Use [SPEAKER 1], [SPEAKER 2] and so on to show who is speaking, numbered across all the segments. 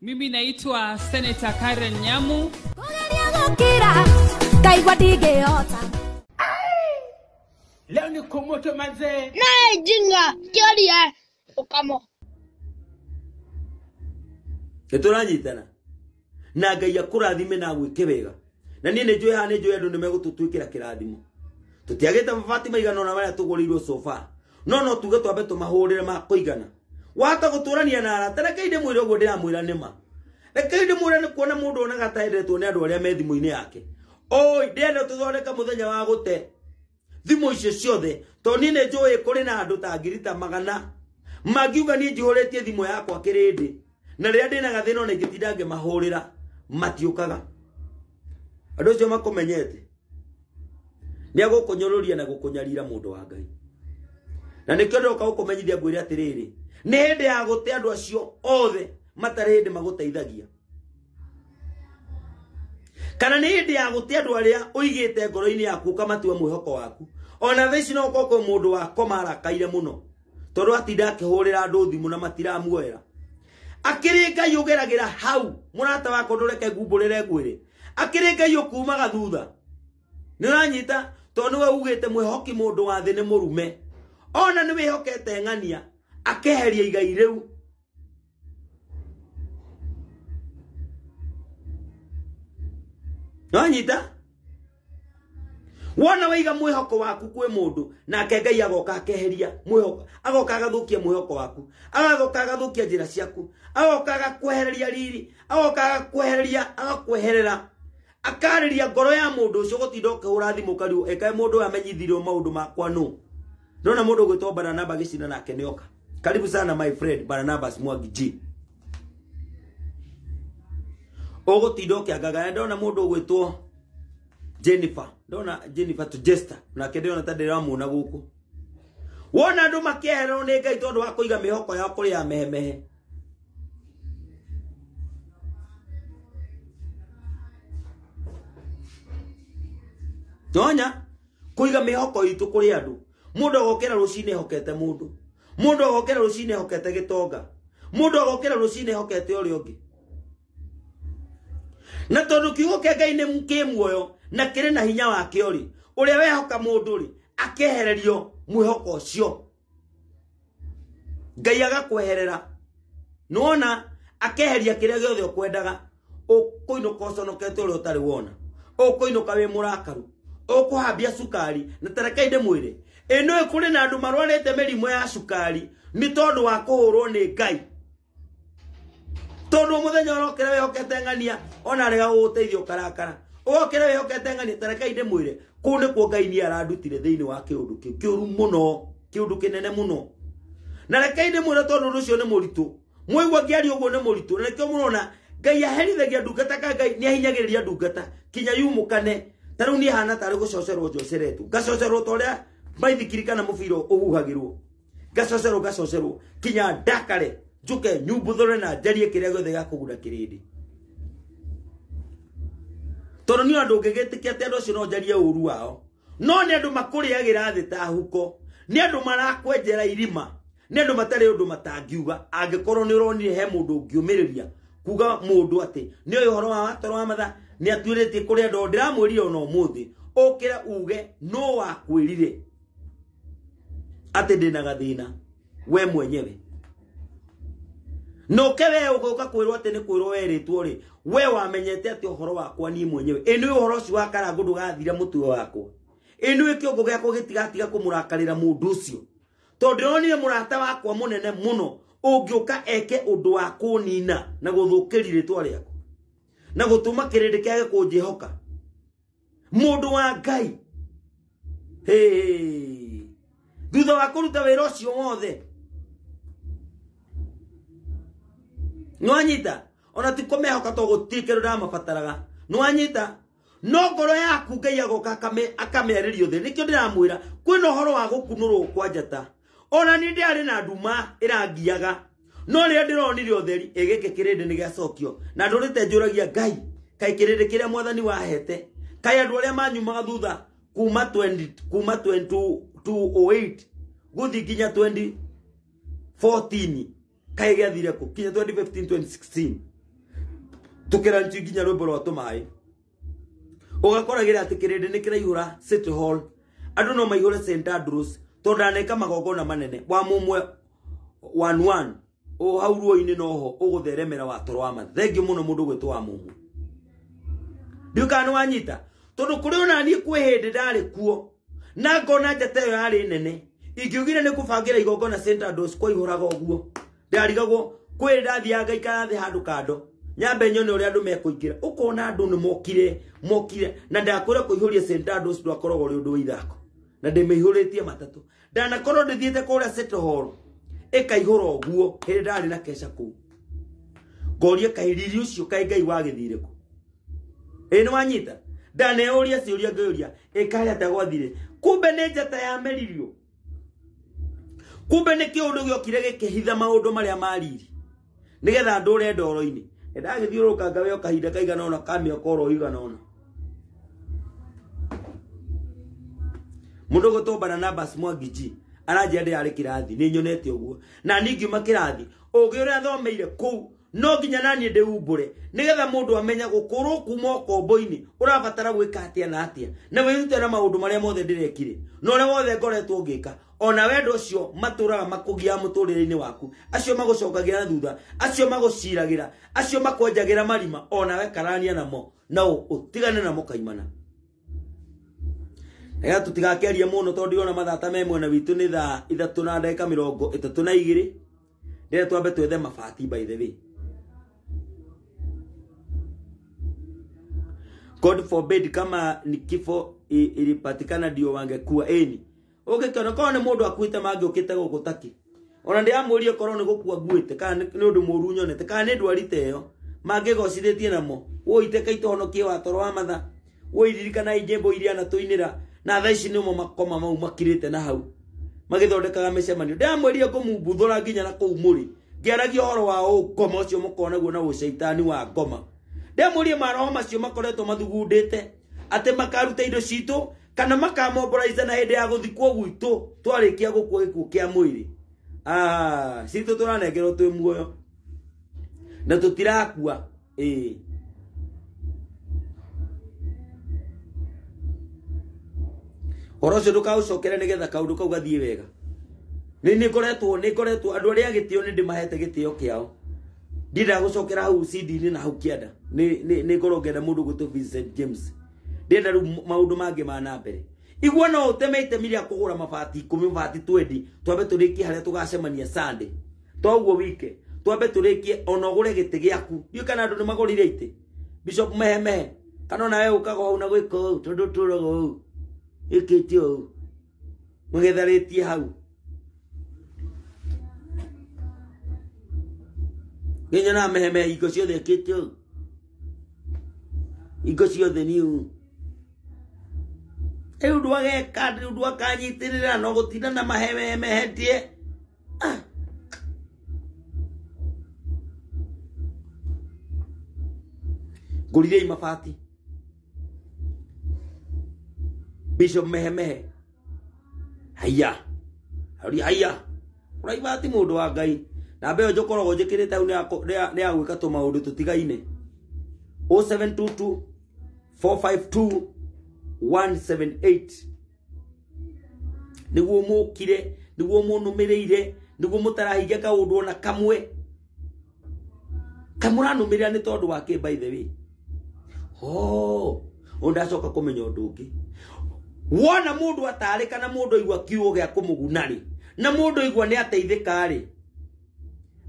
[SPEAKER 1] Mimi naitwa Senator Karen Nyamu.
[SPEAKER 2] Leo ni kumoto manze.
[SPEAKER 3] Na jinga kiaria ukamo.
[SPEAKER 4] Keturanyitana. Na Ngai akurathime na gwike wega. Na niĩ nĩnjũĩ haha nĩnjũĩ andũ nĩmegũtũtwĩkĩra kĩrathimo. Tũtiagĩte mabati maigana ona marĩa tũgũrĩirwo sofa. No tuge twambe tũmahũrĩre ma kũigana. Wahota gũtũrania na arata reke inde mwĩre ũguo ndĩramwĩra nĩma. Reke inde mwĩre nĩ kuona mũndũ onaga ta endetwo nĩ andũ arĩa me thimũ-inĩ yake. Oi ndĩrenda tũthondeka mũthenya wa gũte thimũ icio ciothe to niĩ nĩnjũĩ kũrĩ na andũ ta ngiri ta magana mangiuga niĩ njihũrĩtie thimũ yakwa kĩrĩndĩ na rĩrĩa ndĩna gathĩna ona ingĩtinda ngĩmahũrĩra matiũkaga. Andũ acio makũmenyete nĩ agũkũnyũrũria na gũkũnyarira mũndũ wa Ngai. Na nĩkĩo ndoka gũkũmenyithia ngwĩre atĩrĩrĩ, nĩ hĩndĩ ya gũte andũ acio othe matarĩ hĩndĩ magũteithagia. Kana nĩ hĩndĩ ya gũte andũ arĩa ũigĩte ngoro-inĩ yaku ũkamatua mwĩhoko waku. Ona thaa ici no gũkorwo mũndũ wakoma arakaire mũno tondũ atinda akĩhũrĩra andũ thimũ na matiramuoera. Akĩrĩ Ngai ũgeragĩra hau mũrata wako ndũreke ngumbũrĩre ngwĩre. Akĩrĩ Ngai ũkumaga thutha. Nĩ ũranyita tondũ nĩwe ugĩte mwĩhoki mũndũ wa thĩ nĩ mũrume. Ona nĩ wĩhokete ng'ania akeheria igai rĩu. Nĩwanyita? Wona waiga mwĩhoko waku kwĩ mũndũ nake Ngai agoka akeheria mwĩhoko, agoka agathũkia mwĩhoko waku, agoka agathũkia njĩra ciaku, agoka agakwehereria riri, agoka agakweherera, akarĩria ngoro ya mũndũ ũcio gũtinda ũkĩhũra thimũ kariũ ekae mũndũ ũyũ amenyithirio maũndũ makwa nũ. Ndona mũndũ gwĩtwo Barnaba gĩcina nake nĩoka. Karibu sana my friend Barnabas Mwangi G. Ũgũtinda ũkĩangaga. Ndona mũndũ gwĩtwo Jennifer. Ndona Jennifer to Jester. Nake ndĩrona ta ndĩramuona gũkũ. Wona andũ makĩeherwo nĩ Ngai tondũ wa kũiga mĩhoko yao kũrĩ ya mehemehe. Nyonya kũiga mĩhoko itũ kũrĩ andũ. Mũndũ agokera rũcinĩ hokete mũndũ. Mũndũ agokera rũcinĩ hokete gĩtonga. Mũndũ agokera rũcinĩ hokete ũrĩa ũngĩ. Na tondũ kiugo kĩa Ngai nĩ kĩmuoyo na kĩrĩ na hinya wakĩo rĩ, ũrĩa wehoka mũndũ rĩ akehererio mwĩhoko ũcio. Ngai agakweherera. Nĩwona akeheria kĩrĩa gĩothe ũkwendaga. Ũkũinũka ũconokete ũrĩa ũtarĩ wona. Ũkũinũka wĩ mũrakaru. Ũkũhambia cukari na tareka inde mwĩre. Ĩno kũrĩ na andũ marwarĩte mĩrimũ ya cukari nĩ tondũ wa kũhũrwo nĩ Ngai. Tondũ mũthenya ũrokera wĩhokete ng'ania ona arega gũgũteithia ũkarakara. Ũgokera wĩhokete ng'ania tareka inde mwĩre. Kũu nĩkuo Ngai nĩ arandutire thĩinĩ wa kĩũndũ kĩu kĩũru mũno, kĩũndũ kĩnene mũno. Na reka inde mwĩre tondũ ũndũ ũcio nĩ mũritũ. Mũigua ngĩaria ũguo nĩ mũritũ. Na nĩkĩo mũrona Ngai aherithagia ndungata ka Ngai nĩ ahinyagĩrĩria ndungata kinya yumũkane. Tarĩu niĩ hana tarĩ gũcocerwo njoceretwo. Ngacocerwo ta ũrĩa maithikiri kana mũbira ũhuhagĩrwo. Ngacocerwo kinya ndakare njuke nyumbuthũre na njarie kĩrĩa gĩothe gĩa kũguna kĩrĩndĩ. Tondũ nĩ andũ ũngĩgĩtĩkia atĩ andũ acio no njarie ũru wao. No nĩ andũ makũrĩagĩra thĩ ta huko. Nĩ andũ marakwenjera irima. Nĩ andũ matarĩ ũndũ matangiuga. Angĩkorwo nĩ ũronire he mũndũ ũngĩũmĩrĩria kuga mũndũ atĩ nĩ ũyũ ũhoro wa watoro wa matha nĩ atuĩrĩtie kũrĩa andũ ndĩramwĩrire ona ũmũthĩ. Ũkĩra uge no wakwĩrire atĩ ndĩna gathĩna we mwenyewe. No kewe ũgũka kwĩrwo atĩ nĩ kwĩrwo werĩtwo rĩ, we wamenyete atĩ ũhoro wakwa niĩ mwenyewe. Ĩnĩ ũhoro ũcio wa karangũ ndũgathira mũtwe wakwa. Ĩnĩ kĩongo gĩakwa gĩtigatiga kũmũrakarĩra mũndũ ũcio. Tondũ ndĩronire mũrata wakwa mũnene mũno ũngĩũka eke ũndũ wa kũnina na gũthũkĩria rĩtwa rĩakwa. Na gũtũma kĩrĩndĩ kĩage kũnjĩhoka. Mũndũ wa Ngai. Thutha wa kũruta wĩra ũcio wothe. Nĩwanyita? Ona ti kũmehoka to gũtirĩ kĩndũ ndamabataraga. Nĩwanyita? No ngoro yaku Ngai agoka akamerĩrio thĩ. Nĩkĩo ndĩramwĩra kwĩna ũhoro wa gũkunũrwo kwa njata. Ona nĩ ndĩarĩ na nduma ĩrangiaga. No rĩrĩa ndĩronire ũtheri ĩgĩkĩ kĩrĩndĩ nĩ gĩacokio. Na ndũrĩte njũragia Ngai. Kaĩ kĩrĩndĩ kĩrĩa Mwathani wahete. Kaĩ andũ arĩa manyumaga thutha kuma 2008 gũthi nginya 2014 kaĩ gĩathire kũ kinya 2015 2016. tukiranchi nginya rwimbo rwa tumai ugakoragira ati kirinde ni kiraihura City Hall andu no maihure St Andrews tondaneka magogona manene wa mumwe 11 o hauruo-ini noho ugutheremera watorwama thengi muno mundu gwitwa wa mumwe ndiukanu wanyita tondu kuri ona ni kwihinde ndari kuo na ngona njata yo yari nene ingiugire ni kubangira igogona St Andrews kwa ihuraga oguo ndarigagwo kwi ndathianga ikara thi handu kando nyambe nyone uri andu mekuingira ukona andu ni mokire na ndakwira kuihuria St Andrews ndwakorogwo ri undu ithako na ndimihuritie matatu ndanakorwo ndithiete kuria City Hall ekaihura oguo hindi ndari na kesha ku ngorie kahiriri ucio kai ngai wa githire ku ni wanyita ndaneoria ciuria ngeuria ekari atagwathire kumbe ni njata ya meririo kumbe ni kiundu giokire gikihitha maundu maria mariri nigetha ndure ndoro-ini ndagithiuruka ngawe okahinda kaigana ona kamia koro igana ona mundu gutombana na bas Mwangiji aranjia ndi ari kirathi ni nyonete uguo na ningiuma kirathi ugi uria thomeire ku no nginya nani ndi umbure nigetha mundu amenya gukuru kuma kombo-ini urabatara gwika atia na atia na wiyute na maundu maria mothe ndirekire no ria wothe ngoretwo ngika ona wendo ucio maturaga makugia muturire-ini waku acio magucokagira thutha acio maguciragira acio makwenjagira marima ona we karania namo na utigane namo kaimana ega tutigakeria muno tondu ona mathata me mwena witu ni thaa 3:32 ndire twambe twethe mabati by the way God forbid kama ni kifo ilipatikana ndio wangekuwa eni ugikona kone mundu akuite mangiukite gugutaki ona ndi amurie korwo ni gukua nguite kana ni undu muru nyonete kana ni ndwarite yo mangigocithĩtie namo woite kaitohonokie watoro wa matha woiririkana ijembo iria na tuinira na thaa ici nimo makoma mau makirite na hau magithondekaga micemanio ndamweria kumumbuthura nginya na kuu muri ngiaragia horo wa ngoma ucio mukona guo na uceitani wa ngoma ndamweria maroho macio makoretwo mathugundite ate makaruta indo citu kana makamomborize na hinde ya guthikwo gwitu twarikia gukua gikuo kia mwiri citu turanengerwo twi muoyo na tutirakua orocio ndukaucokere nigetha kaundu kau gathie wega ni ngoretwo andu aria gitio ni ndimahete gitio kiao ndinda gucokera hau CD-ini na hau kianda ni ngorongenda mundu gwitu Vincent James ndenda ru maundu mangi mana mbere igwa no utemeite miria kugura mabati 10 mabati 20 twambe turikie haria tugacemania Sunday toguo wike twambe turikie onogure giti giaku yu kana andu ni magorire ite Bishop Mehemehe kana nawe ukago hau na gwiko tondu turogo ikitio mugetharitie hau nginya na Mehemehe iko ciothe ikitio iko ciothe niu ndu ageka ndu akanyitirira no gutinda na Mehemehe ndie ngurire mabati Bishop Mehemehe haya uraibati mundu wa Ngai na mbeo njokorogo njikirite au ni agwika tu maundu tutigaine 0722 452 178 niguo mukire niguo munumirire niguo mutarahingia kaundu ona kamwe kamuranumirira ni tondu wake by the way ondacoka kumenya undu ungi wona mundu atari kana mundu igwa kiugo gia kumugunari na mundu igwa ni ateithika ri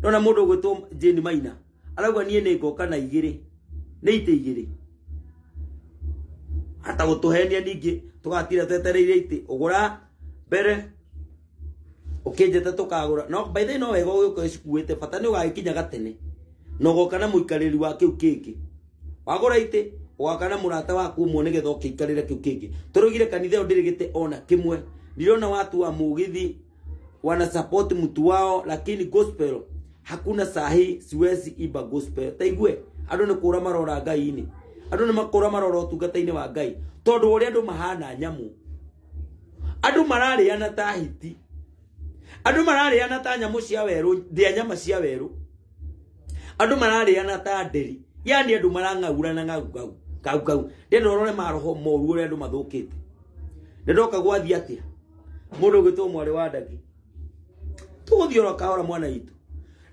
[SPEAKER 4] nona mundu gwitwo Jane Maina arauga nie ni ngoka na igiri ni ite igiri hata gutuhenia ningi tugatira twetereire ite ugura mbere ukinjete tukagura no by the way no wega uguko cikuite bata ni ugakinya gatene no goka na muikariri wa kiu kingi wagura ite wakana murata waku muone getho kikarira kiu kingi turugire kanitha ndirigite ona kimwe niliona watu wa mugithi wana support mtu wao lakini gospel hakuna sahi siwezi iba gospel taigwe andu ni kura marora Ngai-ini andu ni makura marora utungata-ini wa Ngai tondu uri andu mahana nyamu andu marariana ta hiti andu marariana ta nyamu cia weru thia nyama cia weru andu marariana ta nderi yani andu marang'aura na ngau ndeno rore maroho moru ore andu mathukite ndoka gwathi atia mundu gitwo mwari wa ndagi tuthiora kahora mwana itu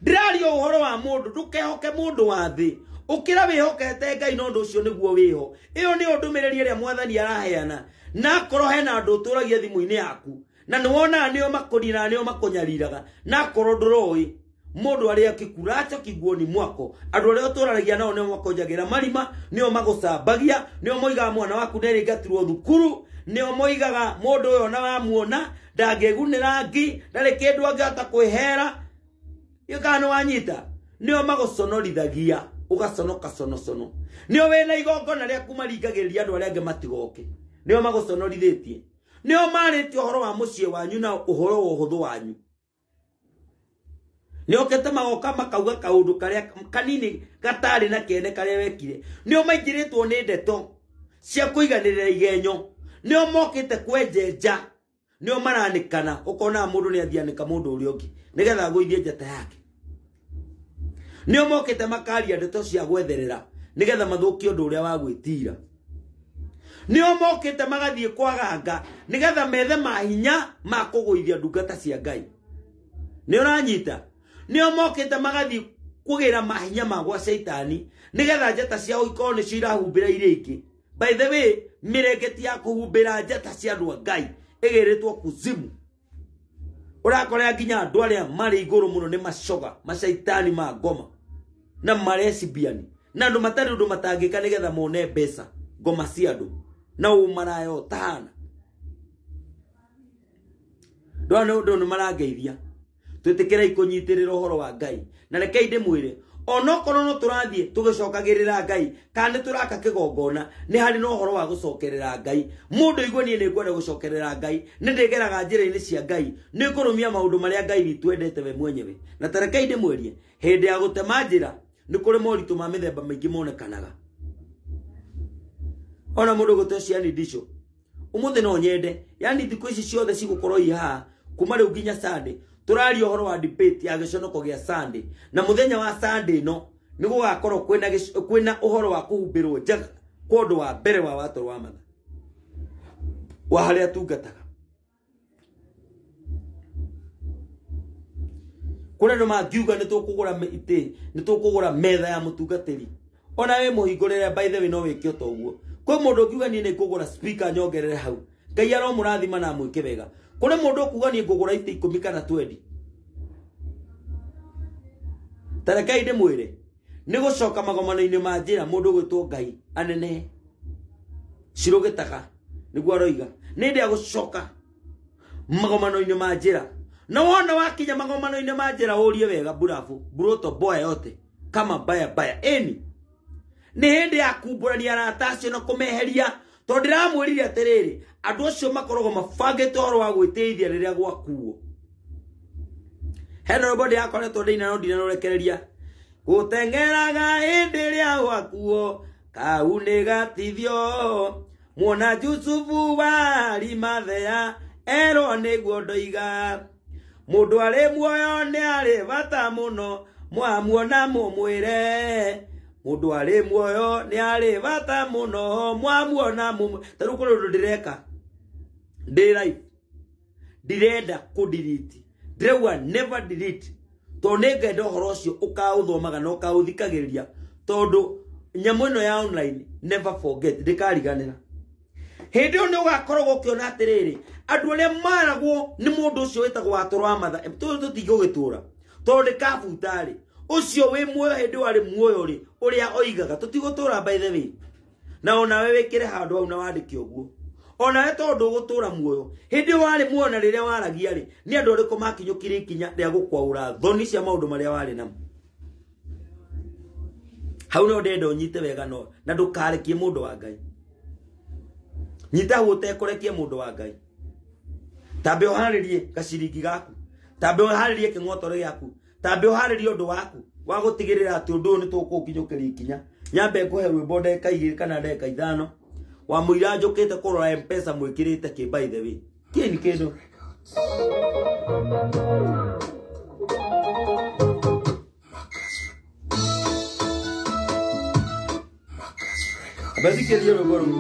[SPEAKER 4] ndirario uhoro wa mundu ndukehoke mundu wa thi ukira wihokete Ngai no ndu ucio niguo wiho iyo ni undumiriri ria mwathani araheana na korwo hena andu uturagia thimu-ini yaku na niwona nio makurira nio makunyariraga na korwo nduroi mundu aria kikuracho kiguoni mwako andu aria uturaragia nao nio makonjagira marima nio magucambagia nio moigaga mwana waku neri gatirwo thukuru nio moigaga mundu uyo na wamuona ndangegunira ngi ndari kindu angihota kwihera ikano wanyita nio maguconorithagia ugaconoka sono nio wena igongona ria kumaringagiriria andu aria ange matigoke nio maguconorithitie nio marĩtie ũhoro wa mũciĩ wanyu na ũhoro wa ũhũthũ wanyu nio kete magoka makauga kaũndũ karĩa kanini gatarĩ na kĩene karĩa wekire nio maingĩrĩtwo nĩ ndeto cia kũiganĩrĩra igenyo nio mokĩte kwenjenja nio maranĩkana ũkona mũndũ nĩ athianĩka mũndũ ũrĩa ũngĩ nĩgetha agũithie njata yake nio mokĩte makaria ndeto cia gwetherera nĩgetha mathũkie ũndũ ũrĩa wa gwĩtira nio mokite magathie kwaganga nigetha methe mahinya ma kugũithia ndungata cia Ngai nio ranyita nio mokite magathie kugira mahinya ma gwa Saitani nigetha njata cia ikorwo ni cirahumbira irĩngĩ by the way mirengeti ya kuhumbira njata cia andũ a Ngai igiritwo kuzimu urakora nginya andũ arĩa marĩ igũrũ mũno nĩ macoga macaitani ma ngoma na maresibiani na andũ matarĩ ũndũ matangĩka nigetha mone mbeca ngoma cia andũ na umarayo tana ndo marangeithia twitikira ikunyitirira uhoro wa Ngai na reke inde mwire onokorwo no turathie tugicokagirira Ngai kandi turaka kigongona ni hari no uhoro wa gucokerera Ngai mundu igwe ni kwenda gucokerera Ngai ni ndigeraga njira-ini cia Ngai ni kurumia maundu maria Ngai witu endete we mwenyewe na tareke inde mwerie hindi ya gutema njira ni kuri moritu ma mithemba maingi monekanaga ona mundu gutociani ndisho umuthi no nyende yani thiku ici ciothe cigukorwo iha kuma riu nginya Sunday turari uhoro wa debate ya giconoko gia Sunday na muthenya wa Sunday no ni gugakorwo kwina uhoro wa kuhumbirwo njaga kondu wa mbere wa watu wa matha wa haria tungataga kuna no magiuga ni tukugura metha ya mutungatiri ona we muhingurire by the way no wikio to uguo kwe mundu kiuga ni kugura speaker nyongerere hau Ngai aro murathima na mwike wega kuri mundu kuga ni kugura ite 10 kana 20 tareka inde mwire ni gucoka magomano-ini ma njira mundu gwitwo Ngai anene cirugitaga niguo aroiga ni ndi agucoka magomano-ini ma njira na wona wakinya magomano-ini ma njira urie wega burafu buroto boya yote kama baya eni ni hindi ya kumburania arata acio na kumeheria tondu ndiramwirire atiriri andu acio makoragwo mabangite uhoro wa gwitithia riria gwakuo heno bodi akoretwo ndina no ndinarekereria gutengeraga hindi ria gwakuo kau ni gatithio muona Jusufu bari mathea ero niguo ndoiga mundu ari muoyo ni ari bata muno mwamuona mumwire mundu ari muoyo ni ari bata muno mwamuona taruko ndo direka day life direnda ku delete drewa never delete to nega ndo horocio ukauthomaga no kauthikagiriria tondu nyamu ino ya online never forget ndikariganira hindi no ugakorwo ukiona atiriri andu aria maragwo ni mundu ucio wetagwo watorwa matha tutigũgitura tondu kabutari ucio we muoyo hindi wari muoyo ri uria oigaga tutigutura by the way na ona we wekire handu au na wandike uguo ona we tondu gutura muoyo hindi wari muona riria waragia ri ni andu ariko makinyukire ikinya ria gukwaura thoni cia maundu maria wari namo hau no ndenda unyite wega no na ndukarekie mundu wa Ngai nyita wote kurekie mundu wa Ngai tambe oharirie gaciringi gaku tambe oharirie king'otore yaku tambe oharirie undu waku wa gutigirira ati undu ni tukukinyukira ikinya nyambe kuhe rwimbo ndeka 2 kana ndeka 5 wa muira njukite kurora M-Pesa mwikirite ki by the way kini kindu Basi kelia rwimbo rũu.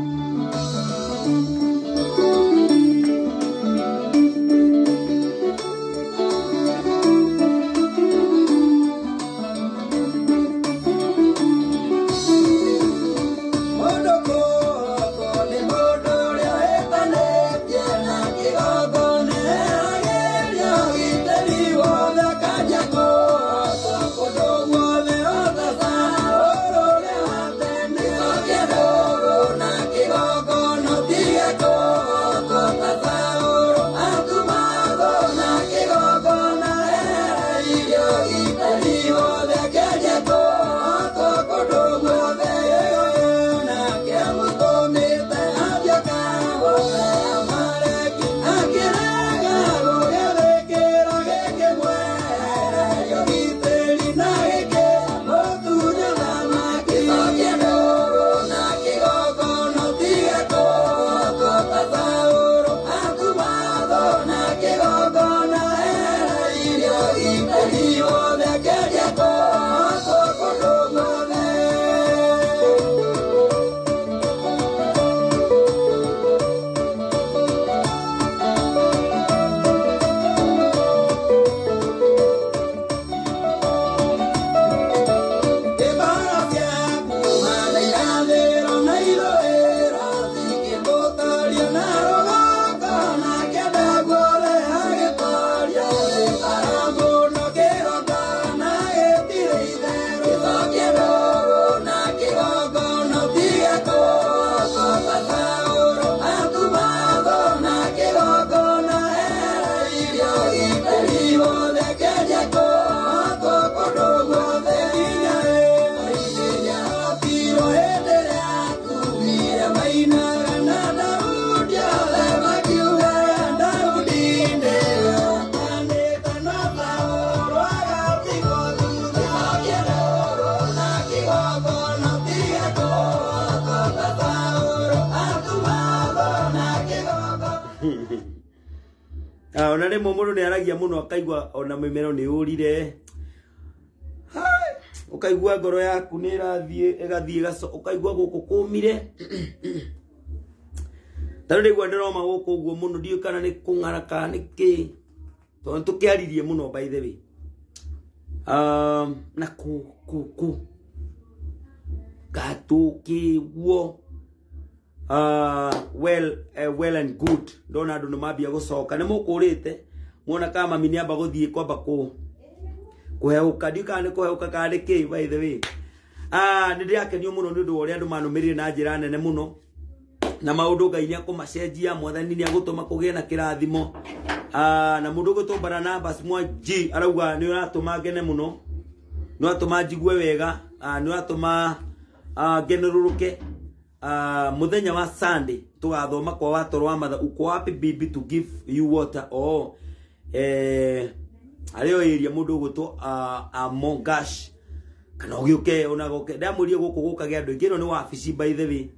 [SPEAKER 4] Ona rĩmwe mũndũ nĩ aragia mũno akaigua ona mĩmero nĩ ũrire. Ũkaigua ngoro yaku nĩ ĩgathiĩ ũkaigua gũkũ kũmire. Tarĩ ndĩgua ndĩroma gũkũ ũguo mũno ndiũ kana nĩ kũng'ara kana nĩ kĩ. Tondũ tũkĩaririe mũno by the way. Na gatukiwo well and good. Ndona andũ nĩ mambia gũcoka nĩ mũkũrĩte muona kama mami nĩ amba gũthiĩ kwamba kũheũka ndiũ kana nĩ kũheũka kana nĩ kĩ by the way. Nĩ ndĩrakenio mũno nĩ ũndũ wa ũrĩa andũ manũmĩrĩire na njĩra nene mũno na maũndũ Ngai nĩ akũmacenjia mwathani nĩ agũtũma kũgĩe na kĩrathimo. Na mũndũ gũtũ Barnabas Mwangi arauga nĩ ũratũma ngene mũno, nĩ ũratũma njigue wega, nĩ ũratũma ngenerũrũke. Muthenya wa Sunday tugathoma kwa watoro wa matha uko wapi bibi to give you water. Arĩo area mũndũ gũtũ Amongash kana ũgĩũke onagoke ndamũrie gũkũ gũkagĩa andũ ingĩ no nĩ wabici by the way.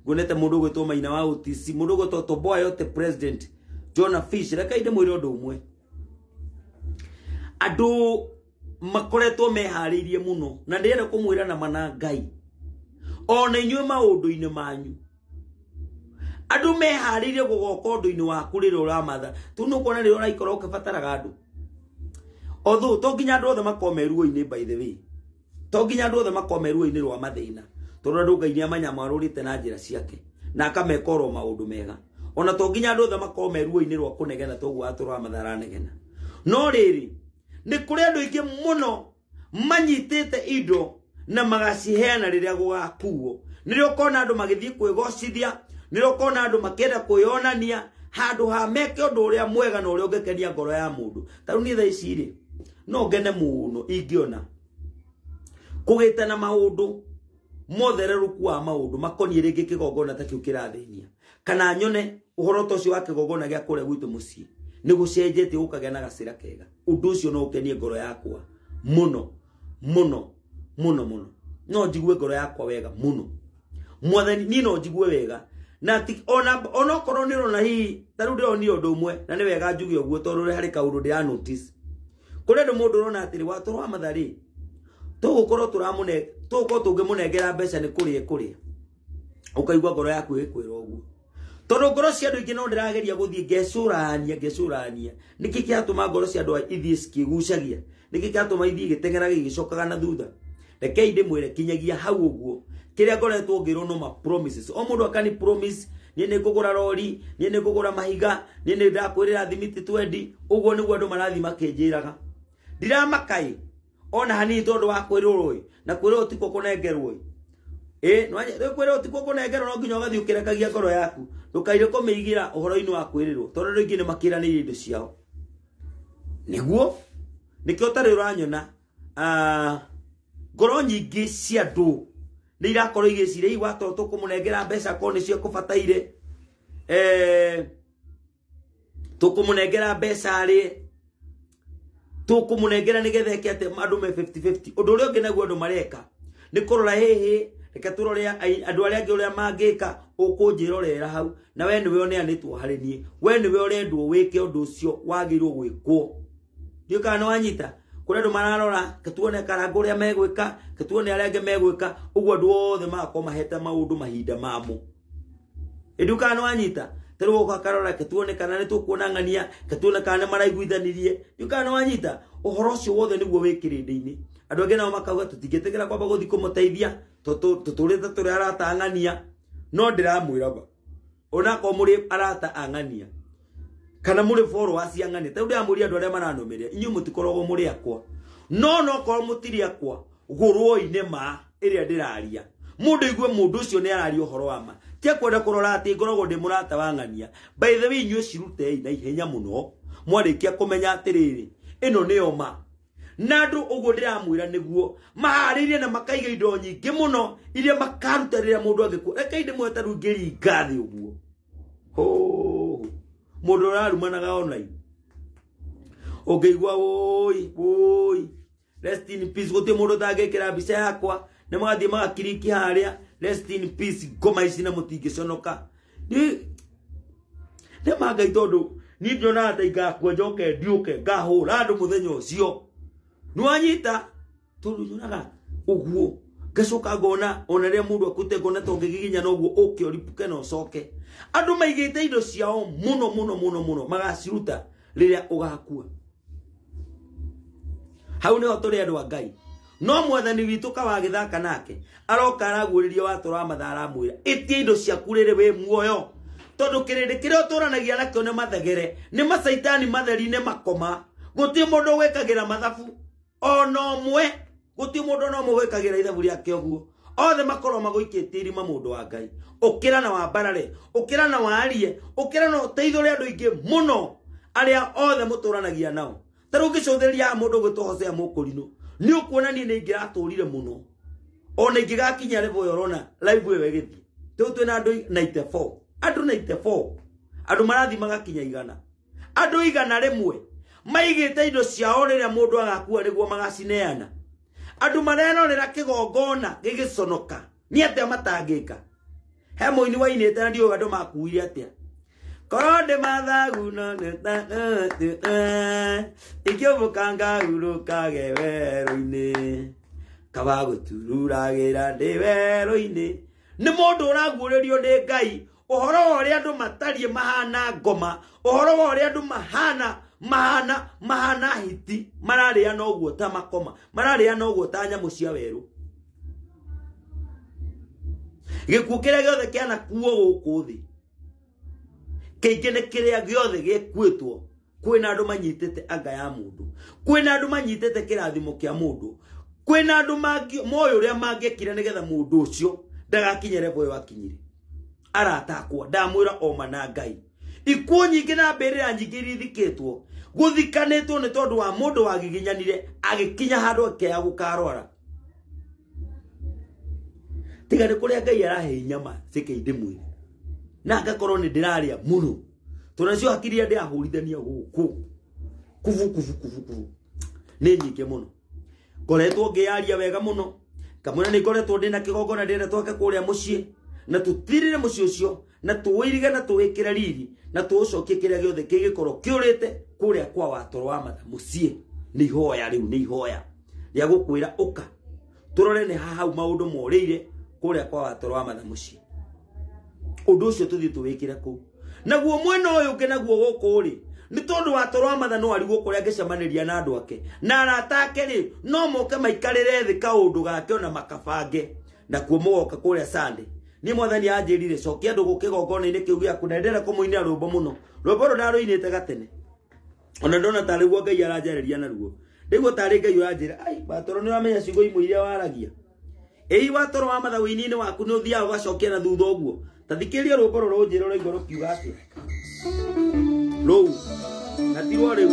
[SPEAKER 4] Ngonete mũndũ gũtũ Maina wa OTC mũndũ gũtũ Toboa yote president John Fish reka inde mwĩre ũndũ ũmwe. Andũ makoretwo meharĩirie mũno na ndĩrenda kũmwĩra na mana Ngai ona inyuĩ maũndũ-inĩ manyu andũ meharĩirie gũgoka ũndũ-inĩ waku rĩrĩa ũramatha tu nĩ kuona rĩrĩa ũraikora ũkĩbataraga andũ although to nginya andũ othe makomeruo-inĩ by the way, to nginya andũ othe makomeruo-inĩ rwa mathĩna tondũ andũ Ngai nĩ amanyamarũrĩte na njĩra ciake na akamekora maũndũ mega. Ona to nginya andũ othe makomeruo-inĩ rwa kũnegena toguo atũra mathara negena. No rĩrĩ nĩ kũrĩ andũ aingĩ mũno manyitĩte indo na magaciheana rĩrĩa gũgakuo. Nĩrĩo ũkona andũ magĩthiĩ kwĩgocithia, nĩrĩo ũkona andũ makĩenda kwĩonania handũ ha meke ũndũ ũrĩa mwega na ũrĩa ũngĩkenia ngoro ya mũndũ. Tarĩu niĩ thaa ici rĩ no ngene mũno ingĩona kũgĩte na maũndũ mothererũku wa maũndũ makoniĩ rĩngĩ kĩgongona ta kĩu kĩrathĩnia kana nyone ũhoro ta ũcio wa kĩgongona gĩa kũrĩa gwitũ mũciĩ nĩ gũcenjetie gũkagĩa na gacĩra kega. Ũndũ ũcio no ũkenie ngoro yakwa mũno mũno mũno mũno. No njigue ngoro yakwa wega mũno mwathani niĩ no njigue wega na ona korwo nĩ rona hihi tarĩu ndĩronire ũndũ ũmwe na nĩ wega njuge ũguo tondũ harĩ kaũndũ ndĩra notice. Kũrĩ andũ mũndũ ũrona atĩrĩ watũrwo wa matharĩ tũgũkorwo tũngĩmũnengera mbeca nĩ kũrĩa. ukaigwa ngoro yaku ikwira uguo tondu ngoro cia andu ingi no ndirageria guthie ngecurania niki kiatuma ngoro cia andu ithie cikigucagia niki kiatuma ithie gitengera gigicokaga na thutha rekei ndimwire kinyagia hau uguo kiria ngoretwo ngirwo ma promises o mundu akani promise nie ne kugura rori nie ne kugura mahiga nie ne ndakwirira thimiti 20 uguo niguo andu marathi makinjiraga ndiramakai ona hani tondu wa kwirwo na kwirwo tiko kunengerwo no kwirwo tiko kunengerwo no nginya gathi ukirekagia ngoro yaku ndukaire kumiigira uhoro-ini wa kwirirwo tondu ringi ni makiranire indo ciao niguo nikio tari uranyona ngoro nyingi cia andu ni irakorwo igicire igwa to tukumunengera mbeca ko ni cio kubataire tukumunengera mbeca ri tukumunengera nigethe kete andu me 50-50 undu uria ungi naguo andu mareka ni kurora hehe reke turore andu aria angi uria mangika ukunjirorera hau na we niwe oneanitwo hari nie we niwe urendwo wike undu ucio wagirwo gwikwo ndio kana wanyita kuri andu mararora ketuone karango uria megwika ketuone aria angi megwika uguo andu othe makwa maheta maundu mahinda mamo ndio kana wanyita teru ukakarora ketuone kana ni tukuona ngania ketuone kana maraiguithanirie ndio kana wanyita uhoro ucio wothe niguo wikirinde-ini andu angi nao makauga tutingetegera kwamba guthi kumuteithia tuturite turi arata angania no ndiramwira ona ko muri arata angania kana muri followers angania ta ndiramwira andu aria maranumiria inyu mutikorogwo muri akwa no ko mutiri akwa gurwo-ine ma iria ndiraria mundu igwe mundu ucio ni araria uhoro wa ma tie kwenda kurora ati ngorogwo ndi murata wa ngania by the way inyu cirutei na ihenya muno mwarikia kumenya atiriri ino ni oma nandu uguo ndiramwira niguo maharirie na makaiga indo nyingi muno iria makaruta riria mundu angikua reke inde mweta rungiri ngathi uguo mundu ararumanaga online ugeigwa oi rest in peace guti mundu tangikira mbica yakwa ne magathie magakiriki haria rest in peace ngoma ici na mutingiconoka ne magai tondu ni ndona ata igakua njoke ndiuke ngahura andu muthenya ucio nwanyita turunaga uguo gacoka ngona ona ria mundu akute ngona tongiginya no uguo uke oripuke no coke andu maigite indo ciao muno magaciruta riria ugakua hau ni turi andu a Ngai no mwathani witu ka wagithaka nake aroka araguriria watura mathara mwira itie indo ciaku riri we muoyo tondu kirindi kiria uturanagia nakio ni mathegere ni masaitani matheri-ine makoma guti mundu wekagira mathabu ono mwe guti mundu no mwekagira ithabu riake uguo othe makorwo maguikitie irima mundu wa Ngai ukira na wa barare ukira na wa arie ukira no teithore andu ingi muno aria othe muturanagia nao taru ngicutheria mundu gwitwo Hosea Mukurino ni ukuona ni ngiraturire muno ona ingigakinya level yorona live we githi tu na andu 94 andu 94 andu marathi magakinya igana andu igana rimwe maigite indo ciao riria mundu agakua niguo magacineana andu marenonera kigongona gigiconoka ni atia matangika he muini wainite na ndio andu makuire atia konde mathagu no neta ikiyobukanga urukage wero-ini kabagutururagira ndi wero-ini ni mundu uraguririo ni Ngai uhoro wa uria andu matarie mahana ngoma uhoro wa uria andu mahana hiti mararia no guo ta makoma mararia no guo ta nyamu cia weru gikuo kiria giothe kiana kuo guku thi keigene kiria giothe gikuitwo kwina andu manyitete anga ya mundu kwina andu manyitete kirathimo kia mundu kwina andu moyo uria mangekira nigetha mundu ucio ndagakinye level wakinyire aratakwa ndamwira oma na Ngai ikuo nyingi na mbirira nyingi irithikitwo guthikanitwo ni tondu wa mundu wagiginyanire agikinya handu akeya gukarora tiga ni kuria Ngai arahe nyama cikeinde mwiri na ngakorwo ni ndiraria muno tunacio hakiria ndi ahurithania guku kuvu ni nyingi muno ngoretwo ngiaria wega muno kamuna ni ngoretwo ndina kigongona ndire twake kuria mucii na tutirire mucii ucio na tuwiriga na tuwikira riri na tucokie kiria giothe kigikorwo kiurite kuria kwa watoro wa matha mucii ni ihoya riu ni ihoya ria gukwira uka turore ni hau maundu morire kuria kwa watoro wa matha mucii undu ucio tuthie tuwikire ku naguo mwena uyu ungi naguo guku ri ni tondu wa torwa matha no ari guku ria ngecemaniria na andu ake na arata ake ri no moke maikarire thi kaundu gake ona makabange na kuo mugoka kuria Sunday ni mwathani anjirire cokia andu gukigongona-ini kiu giaku na ndera kumuinia rwimbo muno rwimbo ru naruinite gatene ona ndona tari guo Ngai aranjereria naruo ndigwo tari Ngai uranjira ai batoro ni wamenya ciugo imwe iria waragia ei watoro wa matha wini-ini waku ni uthia ugacokia na thutha uguo ta thikiria rwimbo ru runjira uraigua rukiuga atia rou na tirwo riu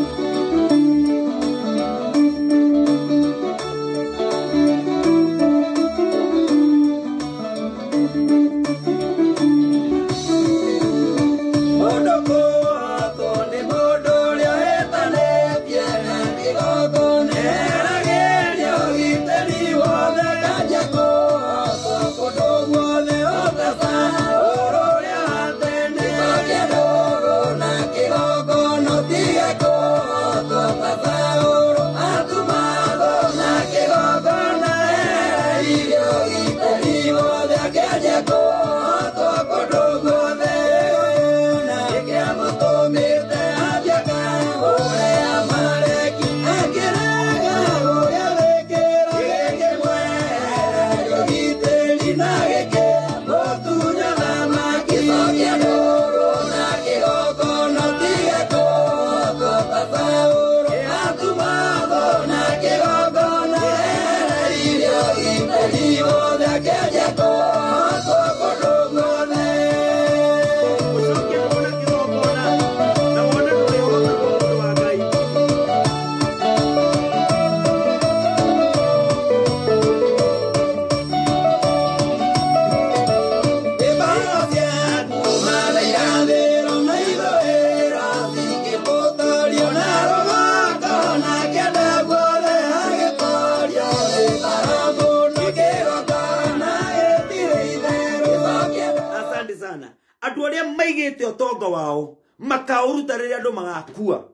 [SPEAKER 4] maigite utonga wao makauruta riria andu magakua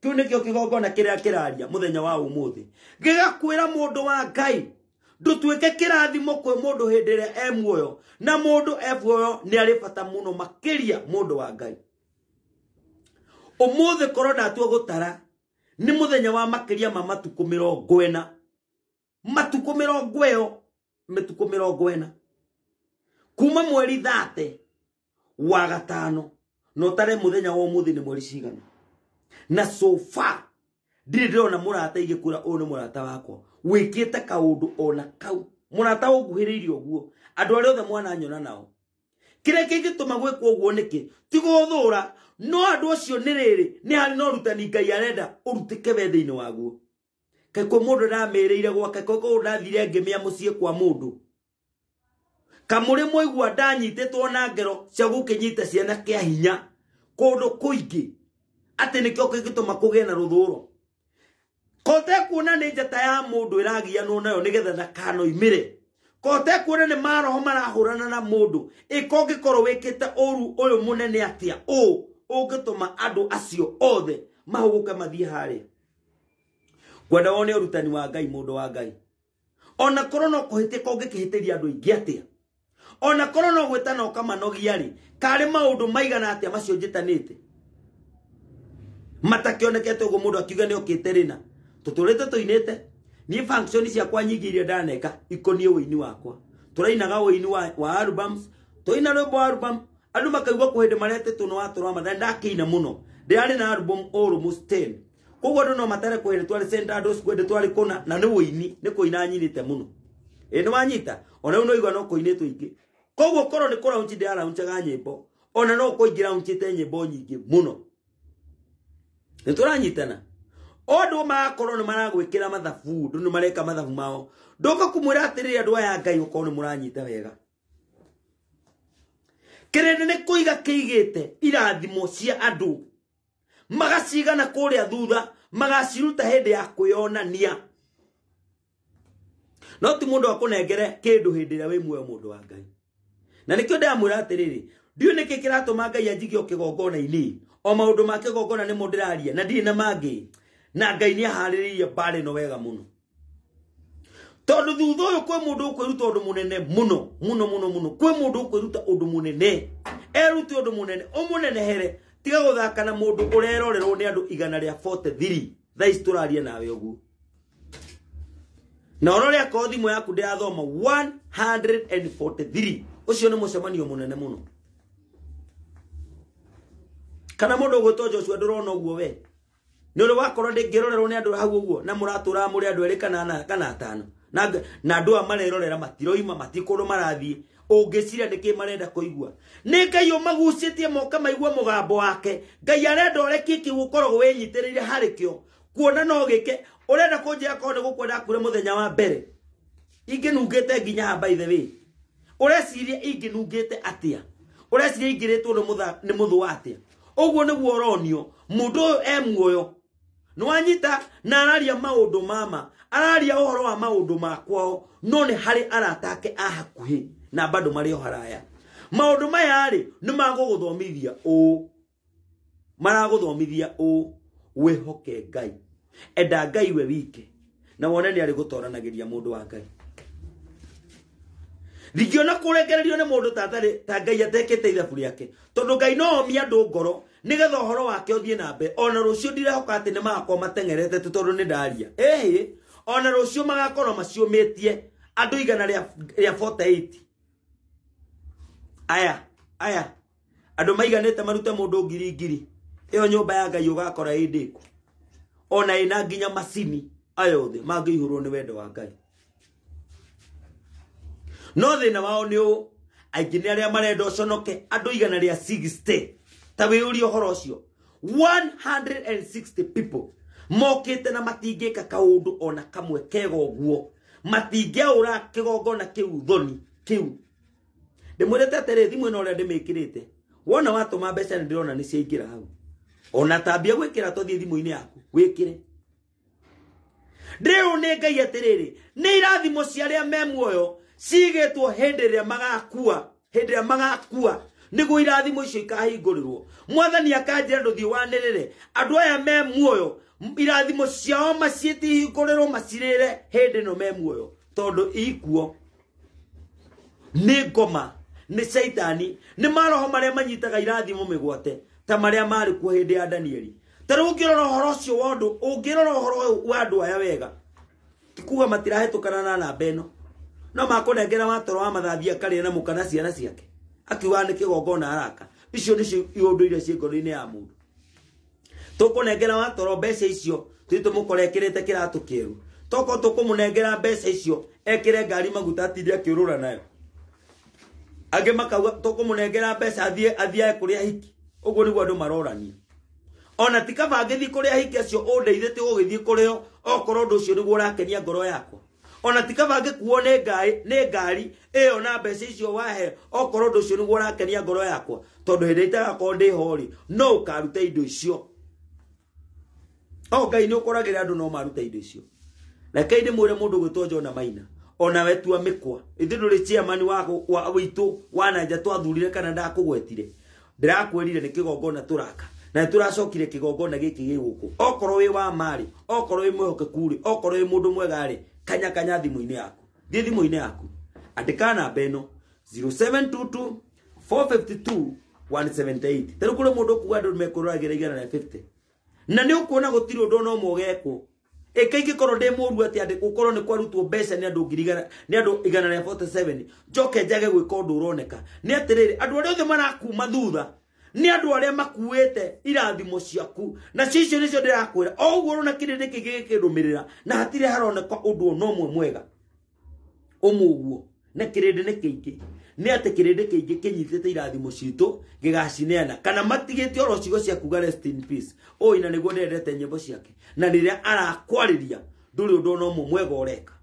[SPEAKER 4] kiu nikio kigongona kiria kiraria muthenya wa umuthi gigakwira mundu wa Ngai ndutwike kirathimo kwe mundu hindire muoyo na mundu muoyo ni ari bata muno makiria mundu wa Ngai umuthi korona tu gutara ni muthenya wa makiria ma matuku 40 matuku 40 kuma mweri 30 wa gatano no tare muthenya wa umuthi ni mweri cigana na so far ndirona murata igikura uyu ni murata wakwa wikite kaundu ona kau murata unguhiririo guo andu ari othe mwana nyona nao kire kingituma gwikwo uguo niki tiguthura no andu acio ni riri ni hari no rutani Ngai arenda urutike wethe-ini waguo kai ko mundu ramereire gwaka ko ndathire ngimia mucie kwa mundu kamuri moigwa ndanyititwo na ngero cia gukinyita ciana kia hinya kundu kuingi ati nikio kingituma kugie na ruthuro kote kuona ni njata ya mundu iragianwo nayo nigetha ndakano imire kote kuona ni maroho marahurana na mundu ikongikorwo wikite uru uyu munene atia ungituma andu acio othe mahuguke mathie hari kwenda wone urutani wa Ngai mundu wa Ngai ona korona kuhitie kongikihitiria andu ingi atia ona korona gwetana ukamanogia ri kari maundu maigana atia macio njitanite matakionekete ugo mundu akiuga ni okiterina tuturete tuinete ni function cia kwa nyingi iria ndaneka ikonie wini wakwa turainaga wini wa albums toina rwimbo album andu makaigwa kuhinde marete tuno waturwa matha ndakiina muno ndirari na album almost 10 koguo andu no matare kuhinde twari center andu kwende twari kuna na ni wini ni kuina nyinite muno ni wanyita ona uno igwa no kuinetwo ingi koguo koro ni kora unchi ndiara unchaga nyimbo ona no kuingira unchite nyimbo nyingi muno ni turanyitana odu makorwo ni maragwikira mathabu ndu ni mareka mathabu mao ndoka kumwira atiri andu aya Ngai ukorwo ni muranyita wega kirende ni kuiga kiigite irathimo cia andu magacigana kuria thutha magaciruta hindi ya kwionania no ti mundu akunengere kindu hindi ria wi muoyo mundu wa Ngai na nikio ndamwira atiriri ndiu niki kiratuma Ngai anjigio kigongona-ini o maundu ma kigongona ni mundiraria na ndiri na mangi na Ngai ni ahariririe bare no wega muno tondu thutha uyu kwe mundu ukwiruta undu munene muno kwe mundu ukwiruta undu munene eruti undu munene omunenehere tiga guthaka na mundu urerorerwo ni andu 143 thaici turaria nawe uguo na ororia ko thimu yaku ndirathoma 143 ucio ni mucemanio munene muno kana mundu gwitwo Joshua ndurona uguo we ni uri wakorwo ndingirorerwo ni andu hau uguo na muratura muri andu eri kana atano na andu amarerorera matiroima matikuru marathie ungiciria niki marenda kuigua ni Ngai umagucitie moka maigua mugambo wake Ngai arenda oreki gukorwo winyitirire harikio kuona no gike urenda kunjira ko ni gukwenda kure muthenya wa mbere inginungite nginya by the way ureciria inginungite atia ureciria ingiritwo ni muthu atia uguo niguo oronio mundu muoyo nwanyita na araria maundu mama araria uhoro wa maundu makwao no ni hari aratake ahakuhi na bado mario haraya maundu maya ri ni maguguthomithia maraguthomithia wihoke Ngai enda Ngai we wike na wone ni ari gutoranagiria mundu wa Ngai Rigiona kuregererio ni mundu ta Ngai atekete ithabu riake tondu Ngai no omia andu ngoro nigetha uhoro wake uthie na mbe ona rucio ndirehoka ati ni makwa matengerete tondu ni ndaria ona rucio magakorwo maciumitie andu 148 aya andu maiganete marute mundu ngiri iyo nyumba ya Ngai ugakora indiku ona ina nginya macini ayothe mangihurwo ni wendo wa Ngai no thina wao ni aingi ni aria marenda conoke andu 160 ta wiuri uhoro ucio 160 people mokite na matingika kaundu ona kamwe kega uguo matingiaura kigongona kiu thoni kiu ndimwirete atere thimu ino uria ndimikirite wona watuma mbeca ndirona ni ciaingira hau ona tambia gwikira tothie thimu-ini yaku wikire ndiu ni Ngai atiriri ni irathimo cia aria me muoyo cigetwo henderia magakua niguo irathimo icio ikahingurirwo mwathani akanjira nduthie wanirire andu aya me muoyo irathimo ciao macieti hingurirwo macirire hindi no me muoyo tondu ikuo ni ngoma ni Saitani ni maroho maria manyitaga irathimo migwate ta maria mari ku hindi ya Danieli taru ungirora horo ucio wondu ungirora horo wa andu aya wega tikuga matirahetukana na beno no makunengera watoro wa mathathia kari na mukana ciana ciake akiwa ni kigongona araka icio nicio iundu iria ciengoro-ini ya mundu tukunengera watoro mbeca icio tumukorekirite kiratu kiru toko tukumunengera mbeca icio ekire ngari maguta atithia kiurura nayo age makauga tukumunengera mbeca athie kuria hiki uguo niguo andu marorania ona tikaba ngithi kuria hiki acio undeithite gugithie kurio okorwo ndu ucio niguo urakenia ngoro yakwa ona tikaba ngikuo ni ngari iyo na mbeca icio wahe okorwo ndu ucio niguo urakenia ngoro yakwa tondu hindi itagakorwo ndi hori no ukaruta indo icio Ngai ni ukoragira andu no maruta indo icio na kainde mwire mundu gwitwo Jona Maina ona wetua mikwa ithi nduri chairman wa witu wananja twathurire kana ndakugwetire ndirakwirire ni kigongona turaka na turacokire kigongona giki giguku okorwo wi wa mari okorwo wi mwihoke kuri okorwo wi mundu mwega ri kanya thimu-ini yaku thie thimu-ini yaku andika namba ino 0722 452 178 taru kule mundu kuga andu mekururagira 150 na ni ukuona gutiri undu no mogeko ekaingi korwo ndi muru ati andi gukorwo ni kwarutwo mbeca ni andu ngirigana ni andu 147 njoke njage gwika undu uroneka ni atiriri andu aria othe marakuma thutha ni andu aria makuite irathimo ciaku na cicio nicio ndirakwira o uguo rona kirindi kigikirumirira na hatire haroneka undu no mwe mwega umuguo na kirindi ni kiingi ni ati kirindi kiingi kinyitite irathimo citu gigacineana kana matigite oro cigo cia kuga rest in peace o ina niguo ndendete nyimbo ciake na riria arakwariria nduri undu no mwe mwega ureka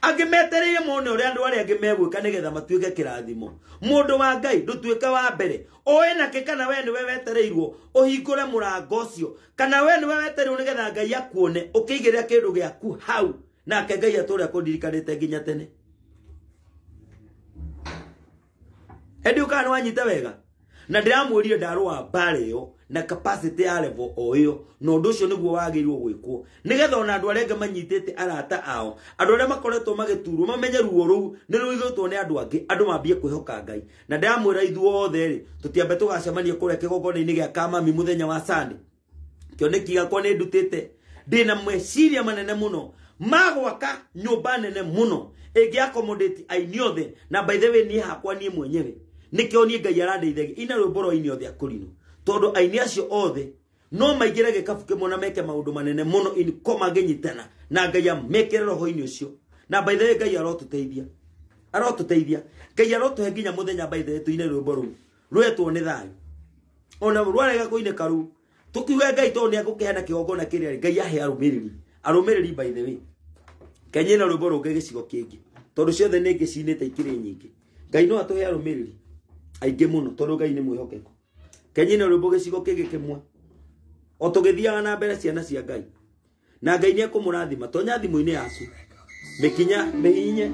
[SPEAKER 4] agimetereire mone uri andu aria angimegwika nigetha matuike kirathimo mundu wa Ngai ndutuika wa mbere oe nake kana we ni we wetereirwo uhingure murango ucio kana we ni we wetereirwo nigetha Ngai akuone ukiigirira kindu giaku hau nake Ngai ature akundirikanite nginya tene endi ukana wanyita wega na ndiramwirire ndarwa bare yo na capacity ya level oyo no ndocio niguo wagirwo gwikwo nigetha ona andu arenge manyitete arata ao andu aria makoretwo magiturwo mamenye ruo ru ni ruithotwo ni andu angi andu mambie kwihoka Ngai na ndamwira ithuothe ri tutiambe tugacemania kuria kigongona-ini gia Kamami muthenya wa Sunday kioneki gakwa ni ndutite ndina mweciria manene muno magwaka nyumba nene muno egi accommodate aini othe na by the way ni hakwa ni mwenyewe nikio ni Ngai arandeithagia ina rwimbo ini othe akurino tondu aini acio othe no maigire gikabu kimwe na meke maundu manene muno in koma nginyitana na Ngai amekere roho-ini ucio na by the way Ngai arotuteithia Ngai arotuhe nginya muthenya by the way tuine rwimbo ru rwetwo ni thayu ona rwarega kuineka ru tukiuga Ngai to ni agukihana kigongona kiria Ngai ahe arumiriri by the way kenyina rwimbo rungi gicigo kingi tondu ciothe ni ngicinite ikiri nyingi Ngai no atuhe arumiriri aingi muno tondu Ngai ni mwihokeku kenyina rwimbo gicigo kingi kimwe o tugithiaga na mbere ciana cia Ngai na Ngai ni ekumurathima tonya thimu-ini yaku mikinya mihinye